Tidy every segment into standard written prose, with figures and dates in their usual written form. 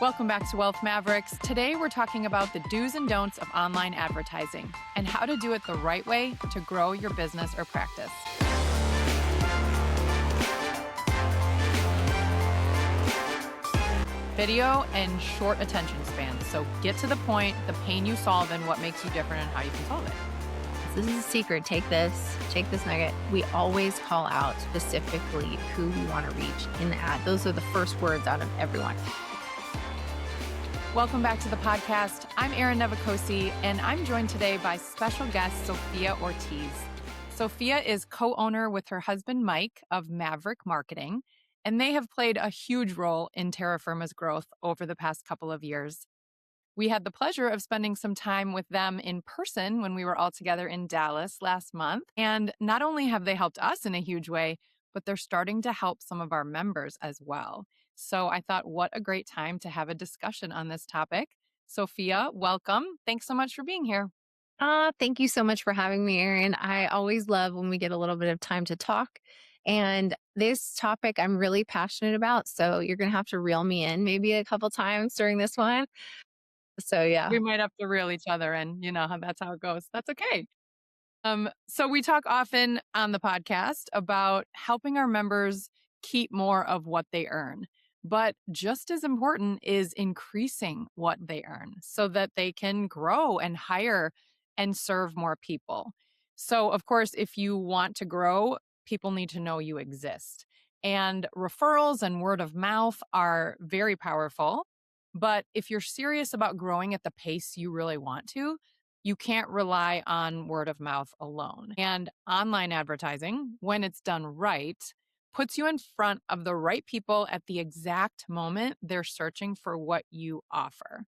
Welcome back to Wealth Mavericks. Today, we're talking about the do's and don'ts of online advertising and how to do it the right way to grow your business or practice. Video and short attention spans. So get to the point, the pain you solve, and what makes you different and how you can solve it. This is a secret. Take this nugget. We always call out specifically who we want to reach in the ad. Those are the first words out of everyone. Welcome back to the podcast. I'm Erin Nevacosi, and I'm joined today by special guest Sofia Ortiz. Sofia is co-owner with her husband, Mike, of Mavrik Marketing, and they have played a huge role in Terra Firma's growth over the past couple of years. We had the pleasure of spending some time with them in person when we were all together in Dallas last month. And not only have they helped us in a huge way, but they're starting to help some of our members as well. So I thought, what a great time to have a discussion on this topic. Sofia, welcome. Thanks so much for being here. Thank you so much for having me, Erin. I always love when we get a little bit of time to talk. And this topic I'm really passionate about. So you're going to have to reel me in maybe a couple times during this one. So yeah. We might have to reel each other in, that's how it goes. That's okay. So we talk often on the podcast about helping our members keep more of what they earn. But just as important is increasing what they earn so that they can grow and hire and serve more people. So, of course, if you want to grow, people need to know you exist. And referrals and word of mouth are very powerful. But if you're serious about growing at the pace you really want to, you can't rely on word of mouth alone. And online advertising, when it's done right, puts you in front of the right people at the exact moment they're searching for what you offer.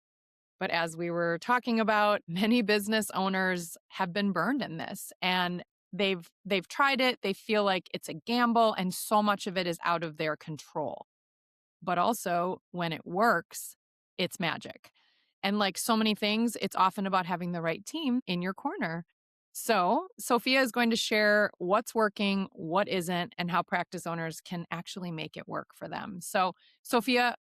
But as we were talking about, many business owners have been burned in this, and they've tried it. They feel like it's a gamble, and so much of it is out of their control. But also, when it works, it's magic. And like so many things, it's often about having the right team in your corner. So Sofia is going to share what's working, what isn't, and how practice owners can actually make it work for them. So Sofia,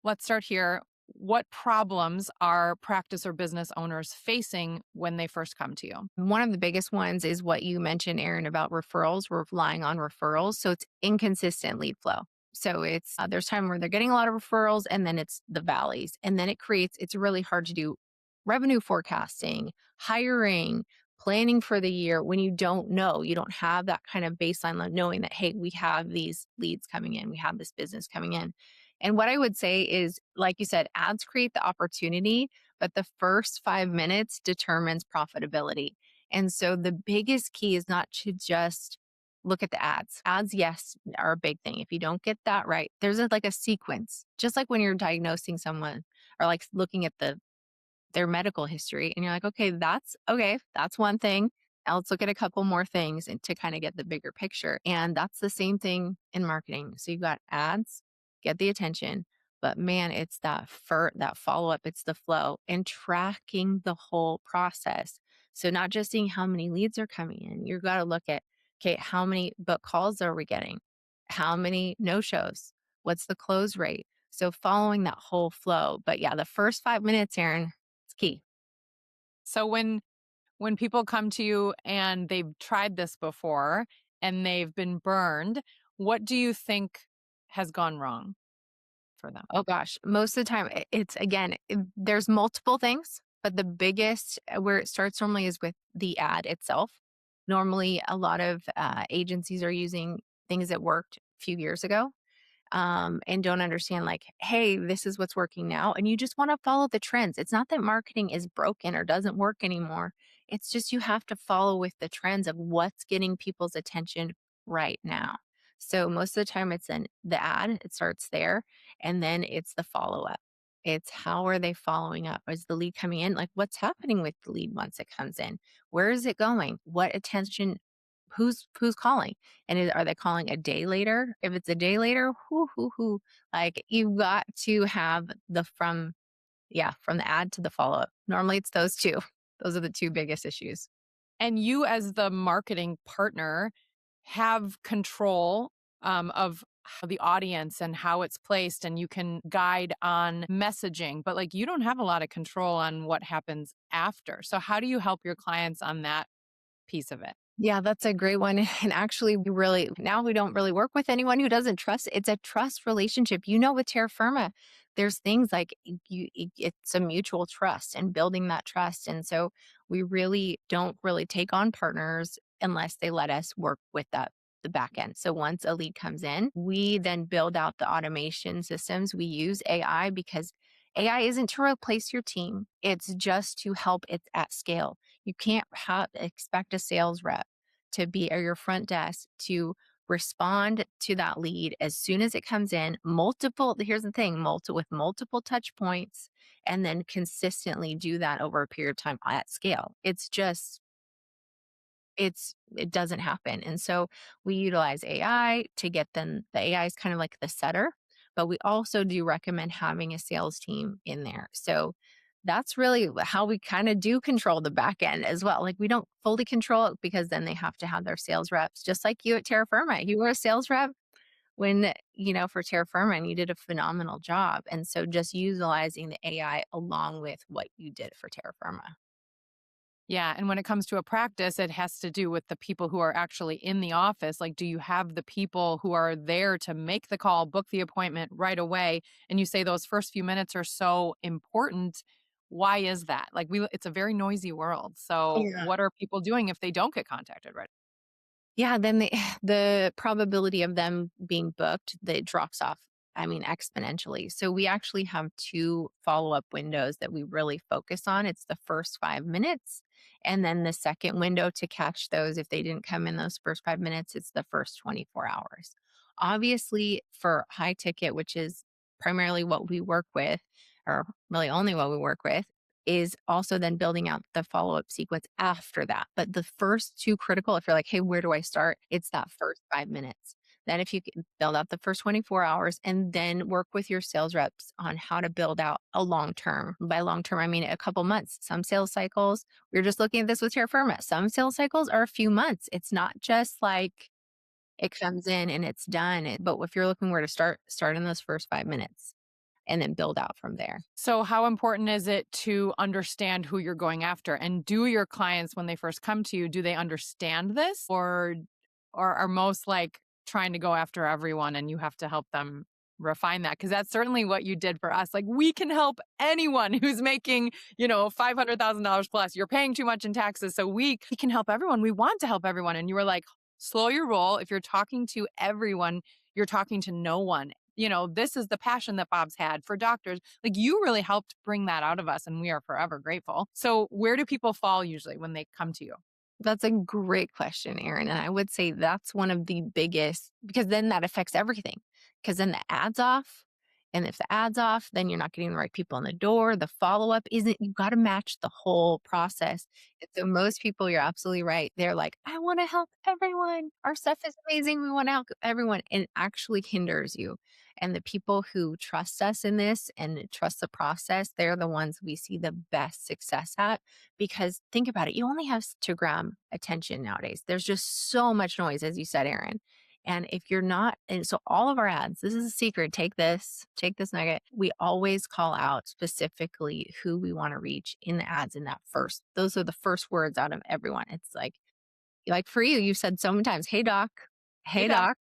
let's start here. What problems are practice or business owners facing when they first come to you? One of the biggest ones is what you mentioned, Erin, about referrals. We're relying on referrals. So it's inconsistent lead flow. So it's there's time where they're getting a lot of referrals, and then it's the valleys. And then it's really hard to do revenue forecasting, hiring, planning for the year when you don't know. You don't have that kind of baseline knowing that, hey, we have these leads coming in, we have this business coming in. And what I would say is, like you said, ads create the opportunity, but the first 5 minutes determines profitability. And so the biggest key is not to just look at the ads. Ads, yes, are a big thing. If you don't get that right, there's like a sequence, just like when you're diagnosing someone or like looking at their medical history, and you're like, okay, that's one thing. Now let's look at a couple more things and to kind of get the bigger picture. And that's the same thing in marketing. So you've got ads, get the attention, but man, it's that follow-up, it's the flow and tracking the whole process. So not just seeing how many leads are coming in, you've got to look at, okay, how many book calls are we getting? How many no-shows? What's the close rate? So following that whole flow. But yeah, the first 5 minutes, Erin, it's key. So when people come to you and they've tried this before and they've been burned, what do you think has gone wrong for them? Oh gosh, most of the time there's multiple things, but the biggest where it starts normally is with the ad itself. Normally, a lot of agencies are using things that worked a few years ago and don't understand like, hey, this is what's working now. And you just want to follow the trends. It's not that marketing is broken or doesn't work anymore. It's just you have to follow with the trends of what's getting people's attention right now. So most of the time it's in the ad, it starts there, and then it's the follow-up. It's how are they following up? Is the lead coming in? Like what's happening with the lead once it comes in? Where is it going? What attention? Who's calling? And are they calling a day later? If it's a day later, like you've got to have from the ad to the follow-up. Normally it's those two. Those are the two biggest issues. And you as the marketing partner have control of the audience and how it's placed, and you can guide on messaging, but like you don't have a lot of control on what happens after. So how do you help your clients on that piece of it? Yeah, that's a great one. And actually, now we don't really work with anyone who doesn't trust. It's a trust relationship. With terra firma, there's things like it's a mutual trust and building that trust. And so we really don't really take on partners unless they let us work with the back end. So once a lead comes in, we then build out the automation systems. We use AI because AI isn't to replace your team. It's just to help it at scale. You can't expect a sales rep to be or your front desk to respond to that lead as soon as it comes in. Here's the thing, with multiple touch points, and then consistently do that over a period of time at scale. It doesn't happen. And so we utilize AI to get them. The AI is kind of like the setter, but we also do recommend having a sales team in there. So that's really how we kind of do control the back end as well. Like we don't fully control it because then they have to have their sales reps, just like you at Terra Firma. You were a sales rep for Terra Firma, and you did a phenomenal job. And so just utilizing the AI along with what you did for Terra Firma. Yeah. And when it comes to a practice, it has to do with the people who are actually in the office. Like, do you have the people who are there to make the call, book the appointment right away? And you say those first few minutes are so important. Why is that? Like, it's a very noisy world. So, Yeah. what are people doing if they don't get contacted right? Yeah, then the probability of them being booked, that drops off, I mean, exponentially. So we actually have 2 follow-up windows that we really focus on. It's the first 5 minutes, and then the second window to catch those if they didn't come in those first 5 minutes, it's the first 24 hours. Obviously, for high ticket, which is primarily what we work with, or really only what we work with, is also then building out the follow-up sequence after that. But the first 2 critical, if you're like, "Hey, where do I start?" It's that first 5 minutes. Then if you can build out the first 24 hours and then work with your sales reps on how to build out a long term. By long term, I mean a couple months. Some sales cycles, we are just looking at this with Terra Firma. Some sales cycles are a few months. It's not just like it comes in and it's done. But if you're looking where to start in those first 5 minutes and then build out from there. So, how important is it to understand who you're going after? And do your clients, when they first come to you, do they understand this, or are most like trying to go after everyone and you have to help them refine that? Because that's certainly what you did for us. Like, we can help anyone who's making, $500,000 plus. You're paying too much in taxes. So we can help everyone. We want to help everyone. And you were like, slow your roll. If you're talking to everyone, you're talking to no one. This is the passion that Bob's had for doctors. Like, you really helped bring that out of us, and we are forever grateful. So, where do people fall usually when they come to you? That's a great question, Erin. And I would say that's one of the biggest, because then that affects everything. Because then the ad's off. And if the ad's off, then you're not getting the right people in the door. The follow up isn't, you got to match the whole process. And so most people, you're absolutely right. They're like, I want to help everyone. Our stuff is amazing. We want to help everyone. And it actually hinders you. And the people who trust us in this and trust the process, they're the ones we see the best success at, because think about it, you only have to gram attention nowadays. There's just so much noise, as you said, Erin. And if you're not, and so all of our ads, this is a secret, take this nugget. We always call out specifically who we want to reach in the ads in that first. Those are the first words out of everyone. It's like for you, you've said so many times, hey doc, Hey, hey doc. doc.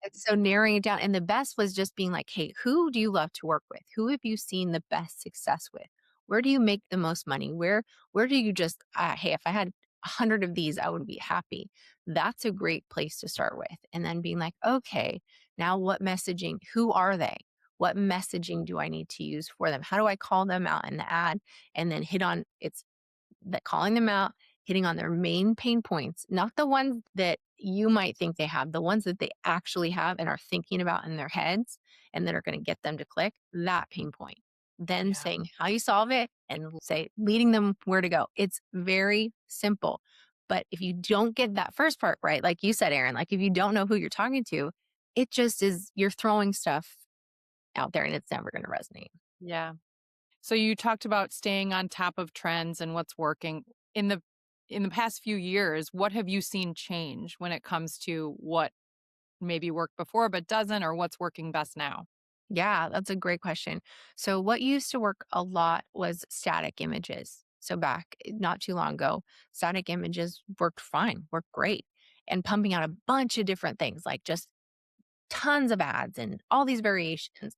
And so narrowing it down. And the best was just being like, hey, who do you love to work with? Who have you seen the best success with? Where do you make the most money? Where do you just, hey, if I had 100 of these, I would be happy. That's a great place to start with. And then being like, okay, now what messaging? Who are they? What messaging do I need to use for them? How do I call them out in the ad? And then hit on it's that calling them out, hitting on their main pain points, not the ones that you might think they have, the ones that they actually have and are thinking about in their heads and that are going to get them to click that pain point. Then Yeah. saying how you solve it and leading them where to go. It's very simple. But if you don't get that first part right, like you said, Erin, like if you don't know who you're talking to, it just is, you're throwing stuff out there and it's never going to resonate. Yeah. So you talked about staying on top of trends and what's working in the past few years. What have you seen change when it comes to what maybe worked before but doesn't, or what's working best now? Yeah, that's a great question. So, what used to work a lot was static images. So, back not too long ago, static images worked fine, worked great. And pumping out a bunch of different things, like just tons of ads and all these variations.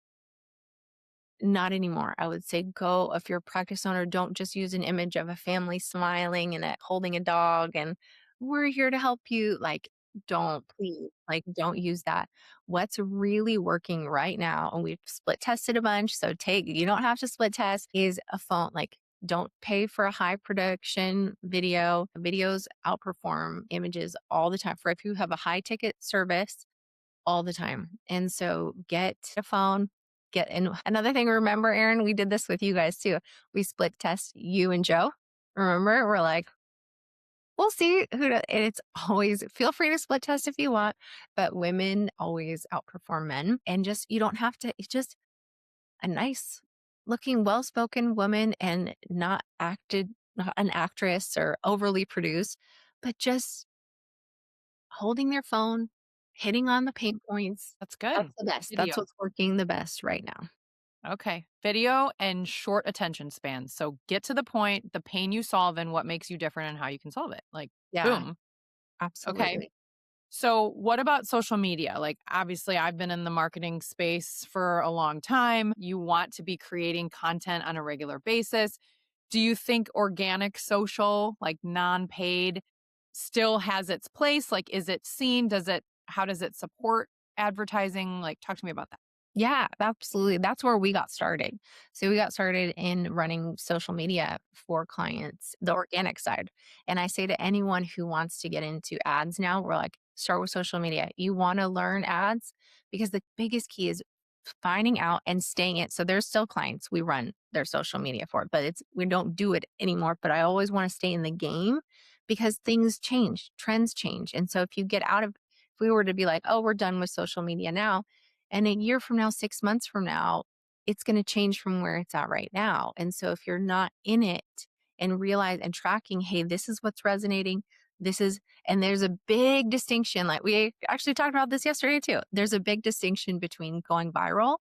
Not anymore. I would say go if you're a practice owner, don't just use an image of a family smiling and holding a dog and we're here to help you. Like, don't please, like, don't use that. What's really working right now, and we've split tested a bunch, so you don't have to split test, is a phone. Like, don't pay for a high production video. Videos outperform images all the time. For if you have a high ticket service, all the time. And so get a phone, and another thing, remember, Erin, we did this with you guys too. We split test you and Joe. Remember? We're like, we'll see and it's always feel free to split test if you want, but women always outperform men. And just you don't have to, it's just a nice looking, well spoken woman and not an actress or overly produced, but just holding their phone, hitting on the pain points. That's That's good. the best. Video. That's what's working the best right now. Okay. Video and short attention spans. So get to the point, the pain you solve, and what makes you different and how you can solve it. Like, Yeah, boom. Okay. absolutely. So, what about social media? Like, obviously, I've been in the marketing space for a long time. You want to be creating content on a regular basis. Do you think organic social, like non paid, still has its place? Like, is it seen? How does it support advertising? Like, talk to me about that. Yeah, absolutely. That's where we got started. So we got started in running social media for clients, the organic side. And I say to anyone who wants to get into ads now, we're like, start with social media. You want to learn ads because the biggest key is finding out and staying it. So there's still clients we run their social media for, but we don't do it anymore. But I always want to stay in the game because things change, trends change. And so if we were to be like, oh, we're done with social media now, and a year from now, 6 months from now, it's going to change from where it's at right now. And so if you're not in it and realize and tracking, hey, this is what's resonating. And there's a big distinction. Like we actually talked about this yesterday too. There's a big distinction between going viral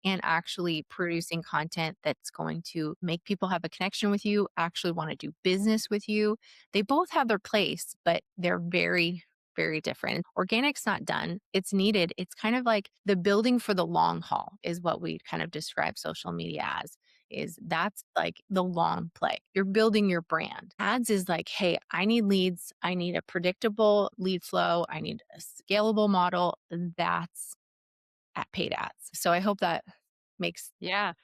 and actually producing content that's going to make people have a connection with you, actually want to do business with you. They both have their place, but they're very, very different. Organic's not done. It's needed. It's kind of like the building for the long haul is what we kind of describe social media as. Is that's like the long play. You're building your brand. Ads is like, hey, I need leads. I need a predictable lead flow. I need a scalable model. That's at paid ads. So I hope that makes Yeah.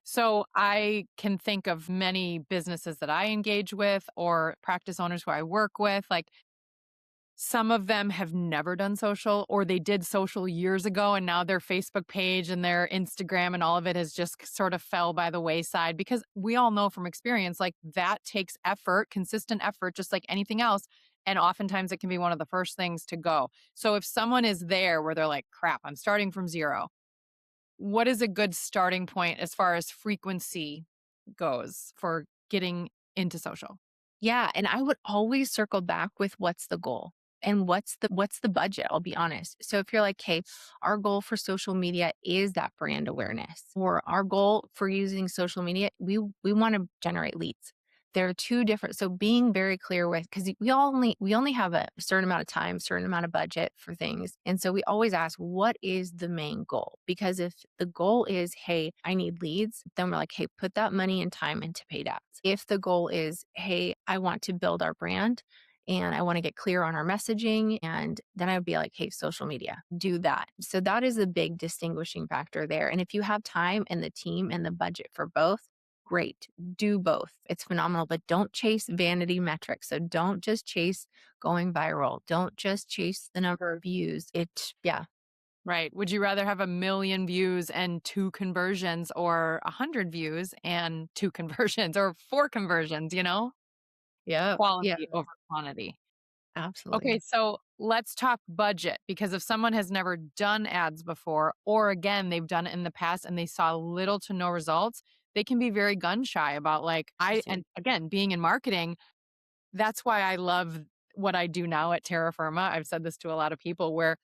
So I can think of many businesses that I engage with or practice owners who I work with. Like, some of them have never done social, or they did social years ago and now their Facebook page and their Instagram and all of it has just sort of fell by the wayside, because we all know from experience, like, that takes effort, consistent effort, just like anything else. And oftentimes it can be one of the first things to go. So if someone is there where they're like, crap, I'm starting from zero, what is a good starting point as far as frequency goes for getting into social? Yeah, and I would always circle back with what's the goal and what's the budget, I'll be honest. So if you're like, "Hey, our goal for social media is that brand awareness," or our goal for using social media, we want to generate leads. There are two different, so being very clear with, because we only have a certain amount of time, certain amount of budget for things. And so we always ask, what is the main goal? Because if the goal is, hey, I need leads, then we're like, hey, put that money and time into paid ads. If the goal is, hey, I want to build our brand and I want to get clear on our messaging, and then I would be like, hey, social media, do that. So that is a big distinguishing factor there. And if you have time and the team and the budget for both, great, do both. It's phenomenal, but don't chase vanity metrics. So don't just chase going viral. Don't just chase the number of views. Yeah. Right. Would you rather have 1,000,000 views and 2 conversions, or 100 views and 2 conversions, or 4 conversions, you know? Yeah. Yeah. Quality over quantity. Okay, Absolutely. so let's talk budget, because if someone has never done ads before, or again, they've done it in the past and they saw little to no results, they can be very gun shy about, like, and again, being in marketing, that's why I love what I do now at Terra Firma. I've said this to a lot of people, where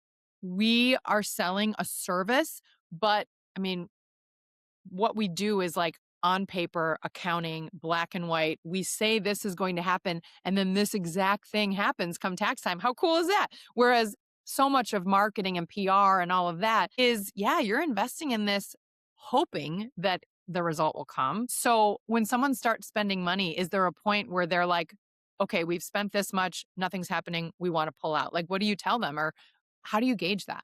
we are selling a service, but I mean, what we do is like on paper, accounting, black and white. We say this is going to happen, and then this exact thing happens come tax time. How cool is that? Whereas so much of marketing and PR and all of that is, yeah, you're investing in this hoping that the result will come. So when someone starts spending money, is there a point where they're like, okay, we've spent this much, nothing's happening, we want to pull out? Like, what do you tell them? Or how do you gauge that?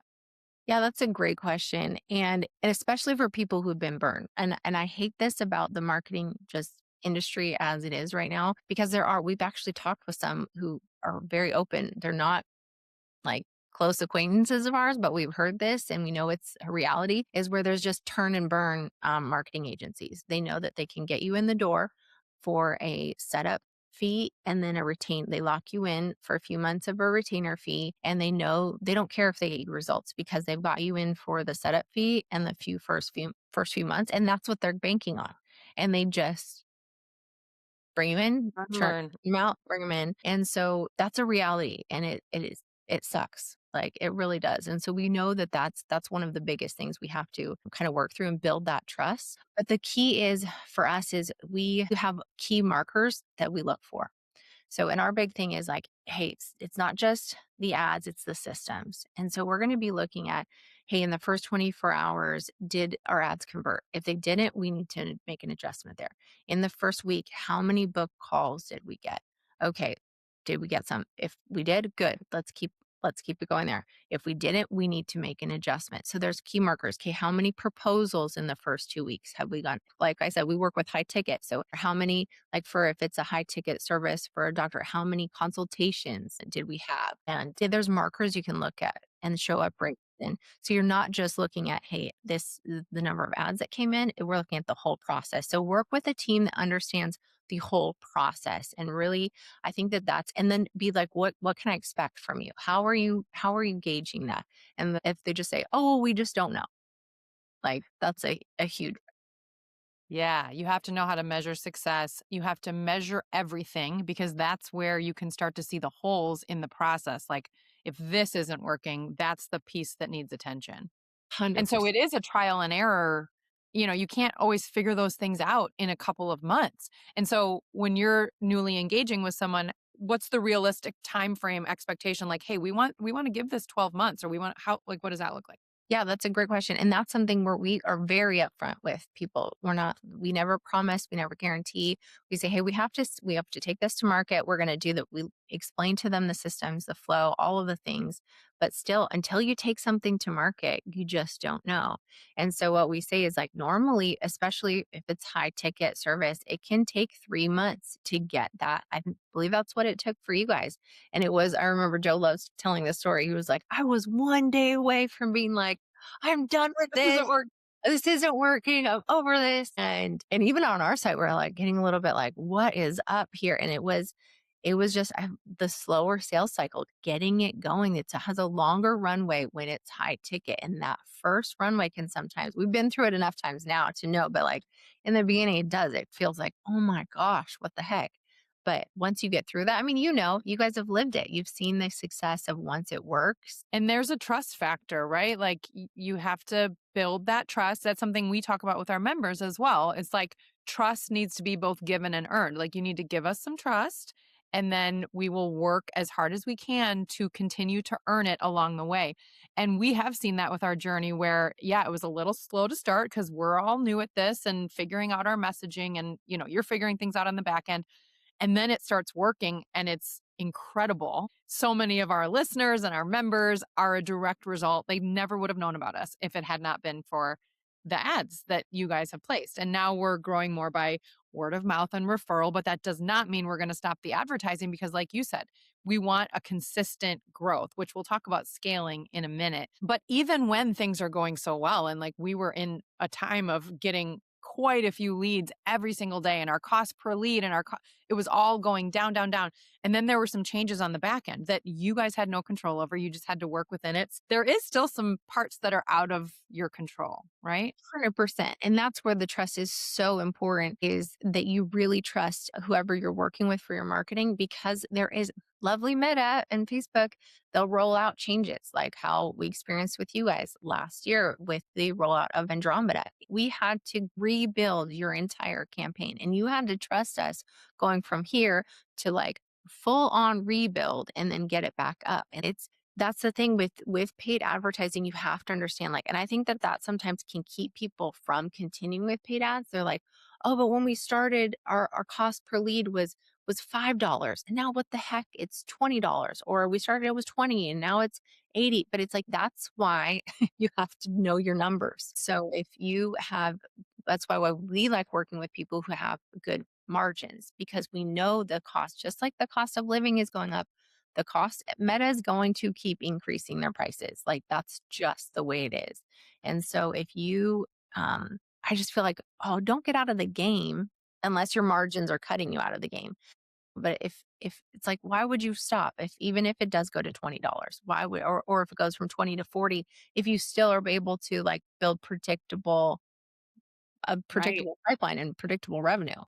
Yeah, that's a great question. And especially for people who've been burned. And I hate this about the marketing just industry as it is right now, because we've actually talked with some who are very open. They're not like close acquaintances of ours, but we've heard this and we know it's a reality, is where there's just turn and burn marketing agencies. They know that they can get you in the door for a setup fee and then they lock you in for a few months of a retainer fee. And they know they don't care if they get you results because they've got you in for the setup fee and the first few months. And that's what they're banking on. And they just bring them in, Run, churn learn. them out, bring them in. And so that's a reality. And it sucks. Like it really does. And so we know that that's one of the biggest things we have to kind of work through and build that trust. But the key is for us is we have key markers that we look for. So, and our big thing is like, hey, it's not just the ads, it's the systems. And so we're going to be looking at, hey, in the first 24 hours, did our ads convert? If they didn't, we need to make an adjustment there. In the first week, how many book calls did we get? Okay, did we get some? If we did, good. Let's keep it going there. If we didn't, we need to make an adjustment. So there's key markers. Okay, how many proposals in the first 2 weeks have we gotten? Like I said, we work with high ticket. So how many, like for if it's a high ticket service for a doctor, how many consultations did we have? And there's markers you can look at and show up right then. So you're not just looking at, hey, this is the number of ads that came in. We're looking at the whole process. So work with a team that understands the whole process and really I think that's and then be like, what can I expect from you? How are you gauging that? And if they just say, oh, we just don't know, like that's a huge Yeah, you have to know how to measure success. You have to measure everything because that's where you can start to see the holes in the process. Like, if this isn't working, that's the piece that needs attention. And so 100%. it is a trial and error. You know, you can't always figure those things out in a couple of months. And so when you're newly engaging with someone, what's the realistic time frame expectation? Like, hey, we want to give this 12 months or we want how like what does that look like? Yeah, that's a great question. And that's something where we are very upfront with people. We never promise, we never guarantee. We say, hey, we have to take this to market. We're going to do that. We explain to them the systems, the flow, all of the things. But still, until you take something to market, you just don't know. And so what we say is like normally, especially if it's high ticket service, it can take 3 months to get that. I believe that's what it took for you guys. And I remember Joe loves telling this story. He was like, I was one day away from being like, I'm done with This this. isn't work. This isn't working. I'm over this. And even on our site, we're like getting a little bit like, what is up here? And it was just the slower sales cycle, getting it going. It has a longer runway when it's high ticket. And that first runway can sometimes, we've been through it enough times now to know, but like in the beginning, it does. It feels like, oh my gosh, what the heck? But once you get through that, I mean, you guys have lived it. You've seen the success of once it works. And there's a trust factor, right? Like you have to build that trust. That's something we talk about with our members as well. It's like trust needs to be both given and earned. Like you need to give us some trust and then we will work as hard as we can to continue to earn it along the way. And we have seen that with our journey where yeah, it was a little slow to start because we're all new at this and figuring out our messaging and you're figuring things out on the back end. And then it starts working and it's incredible. So many of our listeners and our members are a direct result. They never would have known about us if it had not been for the ads that you guys have placed. And now we're growing more by word of mouth and referral, but that does not mean we're going to stop the advertising because, like you said, we want a consistent growth, which we'll talk about scaling in a minute. But even when things are going so well, and like we were in a time of getting quite a few leads every single day and our cost per lead and it was all going down, down, down. And then there were some changes on the back end that you guys had no control over. You just had to work within it. There is still some parts that are out of your control, right? 100%. And that's where the trust is so important is that you really trust whoever you're working with for your marketing because there is lovely Meta and Facebook, they'll roll out changes like how we experienced with you guys last year with the rollout of Andromeda. We had to rebuild your entire campaign and you had to trust us going from here to like full on rebuild and then get it back up. And that's the thing with paid advertising. You have to understand, like, and I think that sometimes can keep people from continuing with paid ads. They're like, oh, but when we started, our cost per lead was $5 and now what the heck, it's $20, or we started it was 20 and now it's 80. But it's like that's why you have to know your numbers. So if you have, that's why we like working with people who have good margins, because we know the cost, just like the cost of living is going up, the cost Meta is going to keep increasing their prices. Like that's just the way it is. And so if you I just feel like, oh, don't get out of the game unless your margins are cutting you out of the game. But if it's like, why would you stop if even if it does go to $20? Why would, or if it goes from 20 to 40, if you still are able to like build a Right. predictable pipeline and predictable revenue.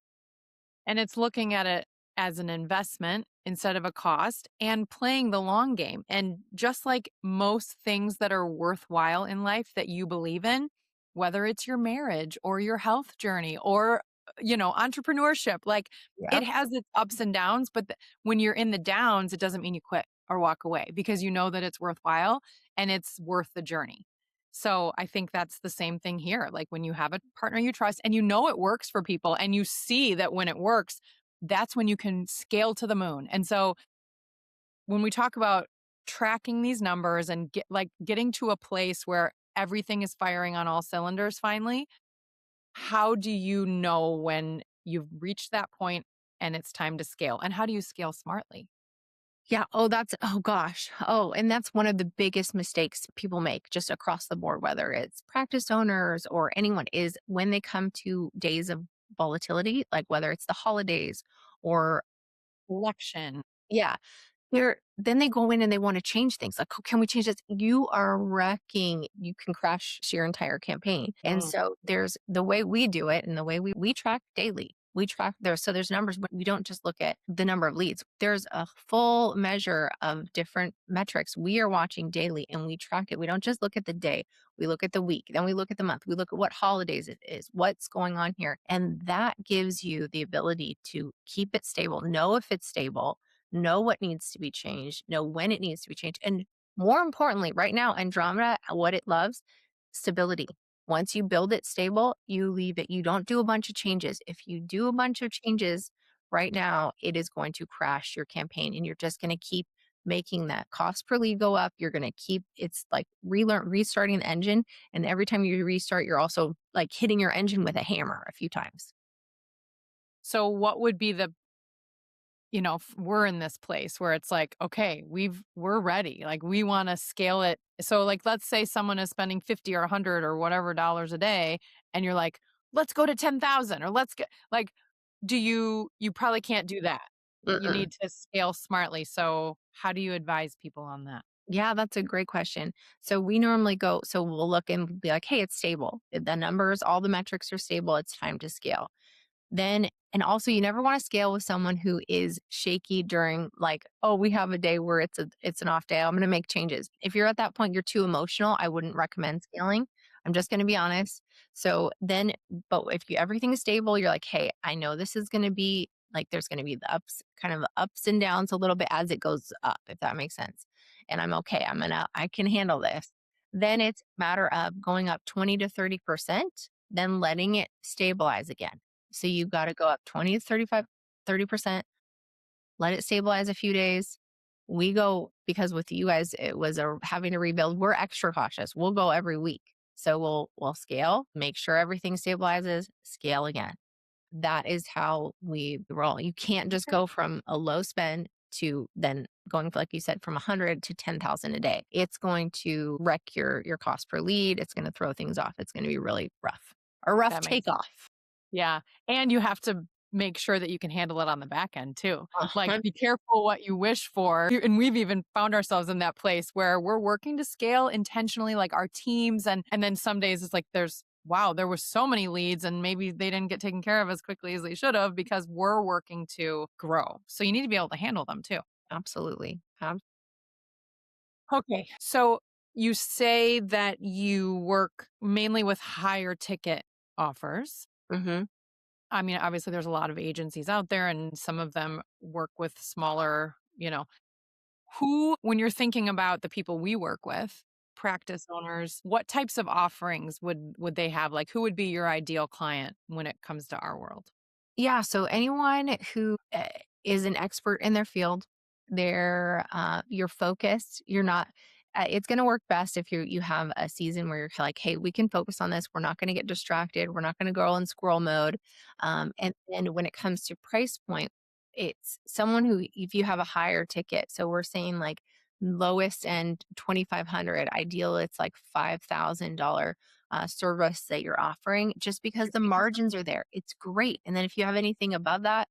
And it's looking at it as an investment instead of a cost and playing the long game. And just like most things that are worthwhile in life that you believe in, whether it's your marriage or your health journey or, entrepreneurship, like it Yep. has its ups and downs. But when you're in the downs, it doesn't mean you quit or walk away because you know that it's worthwhile and it's worth the journey. So I think that's the same thing here. Like when you have a partner you trust and you know it works for people and you see that when it works, that's when you can scale to the moon. And so when we talk about tracking these numbers and getting to a place where everything is firing on all cylinders finally, how do you know when you've reached that point and it's time to scale? And how do you scale smartly? Yeah. Oh, oh gosh. Oh, and that's one of the biggest mistakes people make just across the board, whether it's practice owners or anyone, is when they come to days of volatility, like whether it's the holidays or, Election. yeah, then they go in and they wanna change things, like, "Oh, can we change this?" You are wrecking, you can crash your entire campaign, and Mm. so there's the way we do it and the way we track daily. We track there's numbers, but we don't just look at the number of leads. There's a full measure of different metrics we are watching daily, and we track it. We don't just look at the day, we look at the week, then we look at the month, we look at what holidays it is, what's going on here, and that gives you the ability to keep it stable, know if it's stable, know what needs to be changed, know when it needs to be changed. And more importantly, right now, Andromeda, what it loves, stability. Once you build it stable, you leave it. You don't do a bunch of changes. If you do a bunch of changes right now, it is going to crash your campaign and you're just going to keep making that cost per lead go up. You're going to keep, it's like restarting the engine. And every time you restart, you're also like hitting your engine with a hammer a few times. So what would be we're in this place where it's like, okay, we're ready. Like we want to scale it. So like let's say someone is spending 50 or 100 or whatever dollars a day and you're like, let's go to 10,000 or let's get like you probably can't do that. You Mm-mm. need to scale smartly. So how do you advise people on that? Yeah, that's a great question. So we normally so we'll look and be like, hey, it's stable. The numbers, all the metrics are stable. It's time to scale. Then, and also you never want to scale with someone who is shaky during like, oh, we have a day where it's an off day. I'm going to make changes. If you're at that point, you're too emotional. I wouldn't recommend scaling. I'm just going to be honest. So then, but if everything is stable, you're like, hey, I know this is going to be like, there's going to be kind of the ups and downs a little bit as it goes up, if that makes sense. And I'm okay. I can handle this. Then it's a matter of going up 20 to 30%, then letting it stabilize again. So you've got to go up 20 to 30%, let it stabilize a few days. We go, because with you guys, it was having to rebuild. We're extra cautious. We'll go every week. So we'll scale, make sure everything stabilizes, scale again. That is how we roll. You can't just Okay. go from a low spend to then going, like you said, from 100 to 10,000 a day. It's going to wreck your cost per lead. It's going to throw things off. It's going to be really rough. A rough That makes sense. takeoff. Yeah, and you have to make sure that you can handle it on the back end too. Like, Uh-huh. be careful what you wish for. And we've even found ourselves in that place where we're working to scale intentionally, like our teams, and then some days it's like wow, there were so many leads and maybe they didn't get taken care of as quickly as they should have because we're working to grow. So you need to be able to handle them too. Absolutely. Okay. So you say that you work mainly with higher ticket offers. Mhm. I mean, obviously, there's a lot of agencies out there, and some of them work with smaller, who, when you're thinking about the people we work with, practice owners, what types of offerings would they have? Like, who would be your ideal client when it comes to our world? Yeah, so anyone who is an expert in their field, you're focused. You're not. It's going to work best if you have a season where you're like, hey, we can focus on this. We're not going to get distracted. We're not going to go in squirrel mode. And then when it comes to price point, it's someone who, if you have a higher ticket, so we're saying like lowest end 2,500, ideal it's like $5,000 service that you're offering, just because the margins are there. It's great. And then if you have anything above that,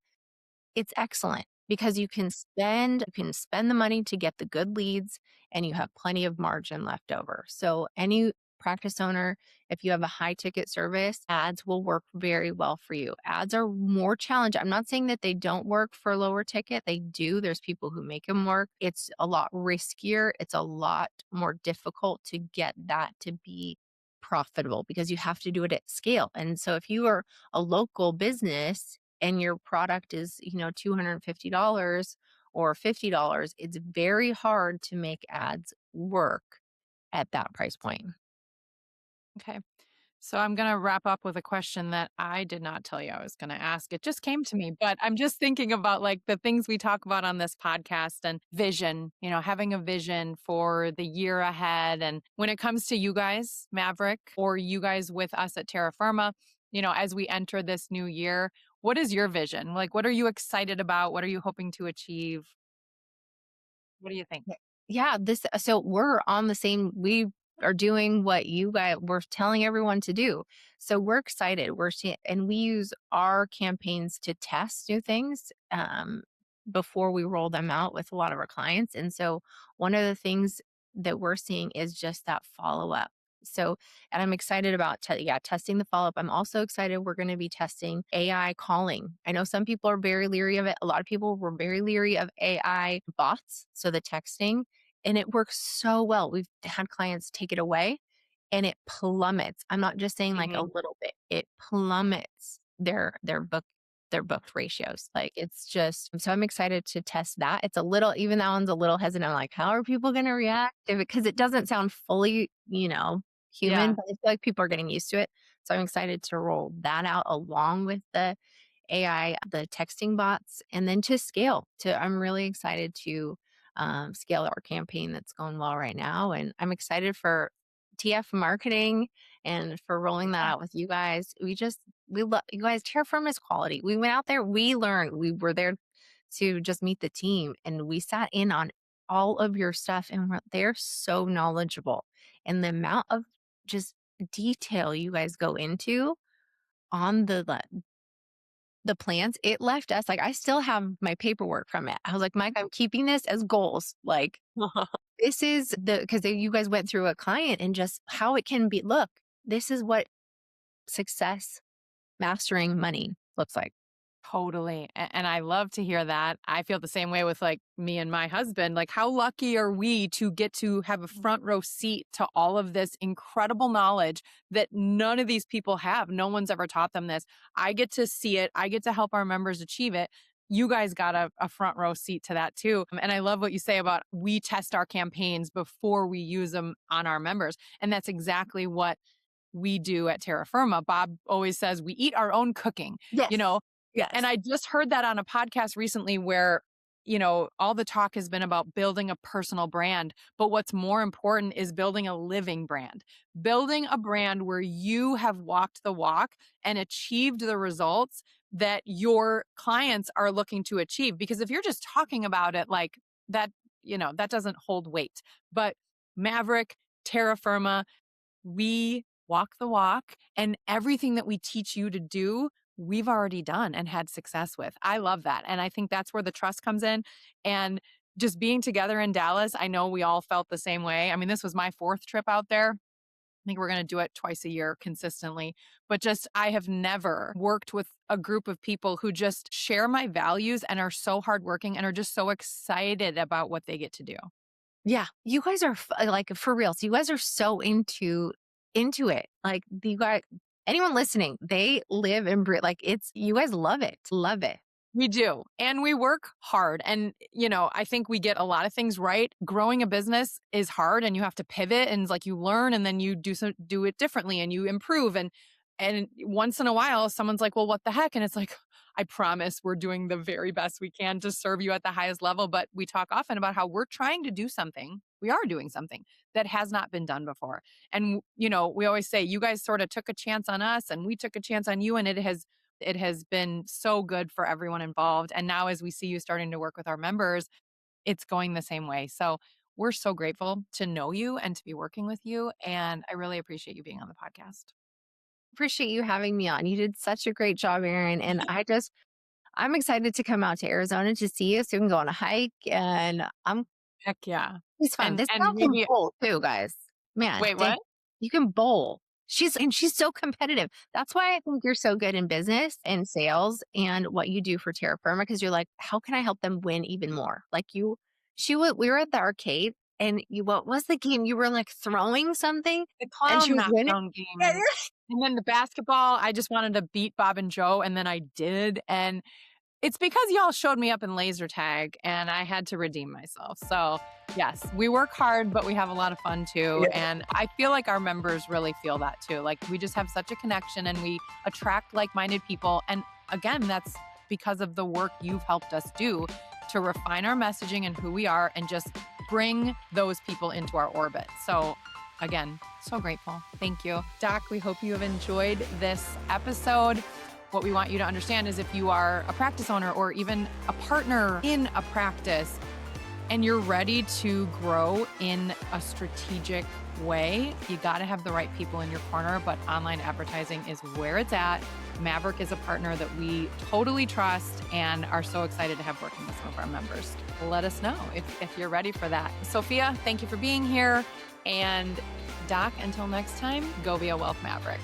it's excellent because you can spend the money to get the good leads and you have plenty of margin left over. So any practice owner, if you have a high ticket service, ads will work very well for you. Ads are more challenging. I'm not saying that they don't work for lower ticket. They do. There's people who make them work. It's a lot riskier. It's a lot more difficult to get that to be profitable because you have to do it at scale. And so if you are a local business and your product is, $250 or $50, it's very hard to make ads work at that price point. Okay. So I'm going to wrap up with a question that I did not tell you I was going to ask. It just came to me, but I'm just thinking about like the things we talk about on this podcast and vision, having a vision for the year ahead. And when it comes to you guys, Maverick, or you guys with us at Terra Firma, as we enter this new year, what is your vision? Like, what are you excited about? What are you hoping to achieve? What do you think? Yeah. Yeah, so we're on the same we are doing what you guys we're telling everyone to do. So we're excited. And we use our campaigns to test new things before we roll them out with a lot of our clients. And so one of the things that we're seeing is just that follow up. So, and I'm excited about testing the follow up. I'm also excited we're going to be testing AI calling. I know some people are very leery of it. A lot of people were very leery of AI bots, so the texting, and it works so well. We've had clients take it away and it plummets. I'm not just saying like a Hmm. little bit. It plummets their booked ratios. Like it's just so I'm excited to test that. It's a little even that one's a little hesitant. I'm like, how are people gonna react? Because it doesn't sound fully, human, Yeah. but I feel like people are getting used to it. So I'm excited to roll that out along with the AI, the texting bots, and then to scale. I'm really excited to scale our campaign that's going well right now, and I'm excited for TF marketing and for rolling that out with you guys. We love you guys. Terra Firma is quality. We went out there, we learned. We were there to just meet the team, and we sat in on all of your stuff, and they're so knowledgeable, and the amount of just detail you guys go into on the plans, it left us like I still have my paperwork from it. I was like, Mike, I'm keeping this as goals. Like, this is because you guys went through a client and just how it can be. Look, this is what success mastering money looks like. Totally. And I love to hear that. I feel the same way with like me and my husband. Like, how lucky are we to get to have a front row seat to all of this incredible knowledge that none of these people have? No one's ever taught them this. I get to see it, I get to help our members achieve it. You guys got a front row seat to that too. And I love what you say about we test our campaigns before we use them on our members. And that's exactly what we do at Terra Firma. Bob always says we eat our own cooking, you Yes. know, and Yes. I just heard that on a podcast recently where, all the talk has been about building a personal brand. But what's more important is building a living brand, building a brand where you have walked the walk and achieved the results that your clients are looking to achieve. Because if you're just talking about it like that, that doesn't hold weight. But Maverick, Terra Firma, we walk the walk, and everything that we teach you to do, we've already done and had success with. I love that. And I think that's where the trust comes in. And just being together in Dallas, I know we all felt the same way. I mean, this was my fourth trip out there. think we're going to do it twice a year consistently. But just, I have never worked with a group of people who just share my values and are so hardworking and are just so excited about what they get to do. Yeah, you guys are like for real. So you guys are so into it. Like you guys, anyone listening, they live and breathe. Like it's you guys love it. We do. And we work hard. And, I think we get a lot of things right. Growing a business is hard and you have to pivot and it's like you learn and then you do it differently and you improve. And once in a while, someone's like, well, what the heck? And it's like, I promise we're doing the very best we can to serve you at the highest level. But we talk often about how we're trying to do something. We are doing something that has not been done before. And, we always say, you guys sort of took a chance on us and we took a chance on you. And it has been so good for everyone involved. And now as we see you starting to work with our members, it's going the same way. So we're so grateful to know you and to be working with you. And I really appreciate you being on the podcast. Appreciate you having me on. You did such a great job, Erin. And I'm excited to come out to Arizona to see you so we can go on a hike. And Heck yeah. it's fun. This And gal can maybe, bowl too, guys. Man, wait, what? you can bowl. She's so competitive. That's why I think you're so good in business and sales and what you do for Terra Firma because you're like, how can I help them win even more? Like we were at the arcade and what was the game? You were like throwing something The and she clown was winning. knockdown Yeah, game. And then the basketball, I just wanted to beat Bob and Joe. And then I did. And it's because y'all showed me up in laser tag and I had to redeem myself. So yes, we work hard, but we have a lot of fun too. yeah. And I feel like our members really feel that too. Like we just have such a connection and we attract like-minded people. And again, that's because of the work you've helped us do to refine our messaging and who we are and just bring those people into our orbit. So again, so grateful. Thank you. Doc, we hope you have enjoyed this episode. What we want you to understand is if you are a practice owner or even a partner in a practice and you're ready to grow in a strategic way, you got to have the right people in your corner, but online advertising is where it's at. Mavrik is a partner that we totally trust and are so excited to have working with some of our members. Let us know if you're ready for that. Sophia, thank you for being here. And Doc, until next time, go be a wealth maverick.